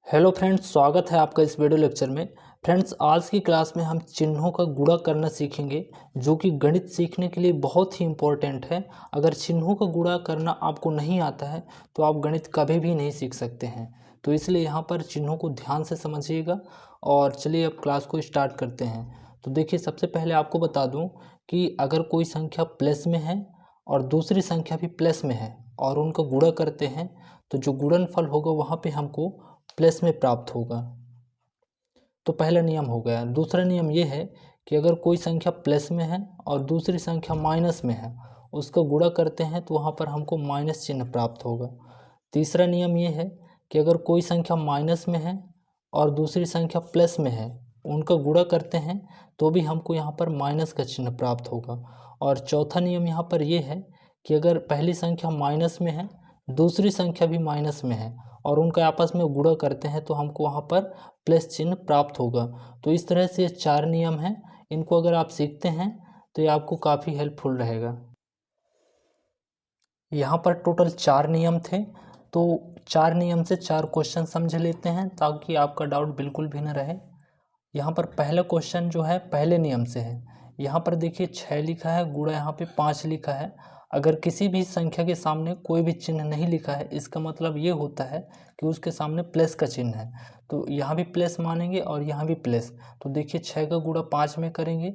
Hello friends, स्वागत है आपका इस वीडियो लेक्चर में। फ्रेंड्स, आज की क्लास में हम चिन्हों का गुणा करना सीखेंगे, जो कि गणित सीखने के लिए बहुत ही इम्पोर्टेंट है। अगर चिन्हों का गुणा करना आपको नहीं आता है तो आप गणित कभी भी नहीं सीख सकते हैं। तो इसलिए यहाँ पर चिन्हों को ध्यान से समझिएगा। और चलिए अब क्लास को स्टार्ट करते हैं। तो देखिए, सबसे पहले आपको बता दूँ कि अगर कोई संख्या प्लस में है और दूसरी संख्या भी प्लस में है और उनका गुणा करते हैं तो जो गुणनफल होगा वहाँ पे हमको प्लस में प्राप्त होगा। तो पहला नियम हो गया। दूसरा नियम ये है कि अगर कोई संख्या प्लस में है और दूसरी संख्या माइनस में है, उसका गुणा करते हैं तो वहाँ पर हमको माइनस चिन्ह प्राप्त होगा। तीसरा नियम ये है कि अगर कोई संख्या माइनस में है और दूसरी संख्या प्लस में है, उनका गुणा करते हैं तो भी हमको यहाँ पर माइनस का चिन्ह प्राप्त होगा। और चौथा नियम यहाँ पर ये है कि अगर पहली संख्या माइनस में है, दूसरी संख्या भी माइनस में है और उनका आपस में गुणा करते हैं तो हमको वहाँ पर प्लस चिन्ह प्राप्त होगा। तो इस तरह से 4 नियम हैं। इनको अगर आप सीखते हैं तो ये आपको काफ़ी हेल्पफुल रहेगा। यहाँ पर टोटल 4 नियम थे, तो 4 नियम से 4 क्वेश्चन समझ लेते हैं ताकि आपका डाउट बिल्कुल भी न रहे। यहाँ पर पहला क्वेश्चन जो है पहले नियम से है। यहाँ पर देखिए 6 लिखा है, गुणा यहाँ पे 5 लिखा है। अगर किसी भी संख्या के सामने कोई भी चिन्ह नहीं लिखा है, इसका मतलब ये होता है कि उसके सामने प्लस का चिन्ह है। तो यहाँ भी प्लस मानेंगे और यहाँ भी प्लस। तो देखिए 6 का गुणा 5 में करेंगे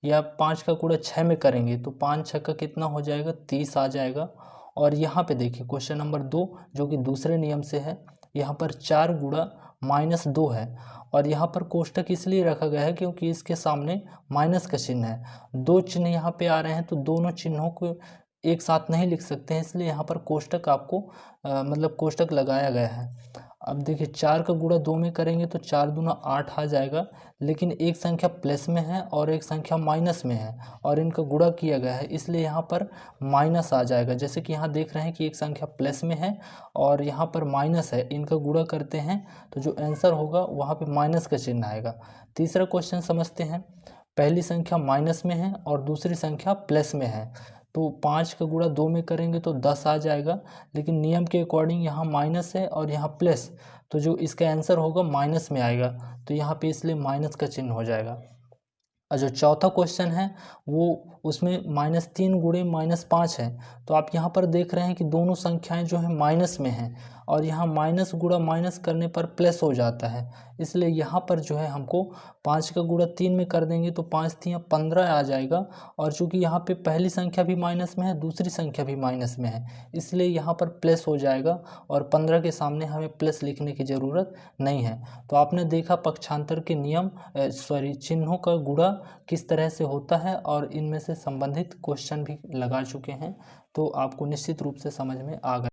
या 5 का गुणा 6 में करेंगे तो 5 6 का कितना हो जाएगा, 30 आ जाएगा। और यहाँ पे देखिए क्वेश्चन नंबर 2 जो कि दूसरे नियम से है, यहाँ पर 4 गुणा -2 है। और यहाँ पर कोष्टक इसलिए रखा गया है क्योंकि इसके सामने माइनस का चिन्ह है। 2 चिन्ह यहाँ पे आ रहे हैं तो दोनों चिन्हों को एक साथ नहीं लिख सकते हैं, इसलिए यहाँ पर कोष्टक आपको मतलब कोष्टक लगाया गया है। अब देखिए 4 का गुणा 2 में करेंगे तो 4 दूना 8 आ जाएगा। लेकिन एक संख्या प्लस में है और एक संख्या माइनस में है और इनका गुणा किया गया है, इसलिए यहाँ पर माइनस आ जाएगा। जैसे कि यहाँ देख रहे हैं कि एक संख्या प्लस में है और यहाँ पर माइनस है, इनका गुणा करते हैं तो जो आंसर होगा वहाँ पे माइनस का चिन्ह आएगा। तीसरा क्वेश्चन समझते हैं। पहली संख्या माइनस में है और दूसरी संख्या प्लस में है, तो 5 का गुणा 2 में करेंगे तो 10 आ जाएगा। लेकिन नियम के अकॉर्डिंग यहाँ माइनस है और यहाँ प्लस, तो जो इसका आंसर होगा माइनस में आएगा, तो यहाँ पे इसलिए माइनस का चिन्ह हो जाएगा। और जो चौथा क्वेश्चन है वो उसमें -3 गुणे -5 है। तो आप यहाँ पर देख रहे हैं कि दोनों संख्याएं जो है माइनस में हैं और यहाँ माइनस गुणा माइनस करने पर प्लस हो जाता है, इसलिए यहाँ पर जो है हमको 5 का गुणा 3 में कर देंगे तो 5 3 15 आ जाएगा। और चूँकि यहाँ पे पहली संख्या भी माइनस में है, दूसरी संख्या भी माइनस में है, इसलिए यहाँ पर प्लस हो जाएगा और 15 के सामने हमें प्लस लिखने की ज़रूरत नहीं है। तो आपने देखा पक्षांतर के नियम चिन्हों का गुणा किस तरह से होता है और इनमें से संबंधित क्वेश्चन भी लगा चुके हैं, तो आपको निश्चित रूप से समझ में आ गया।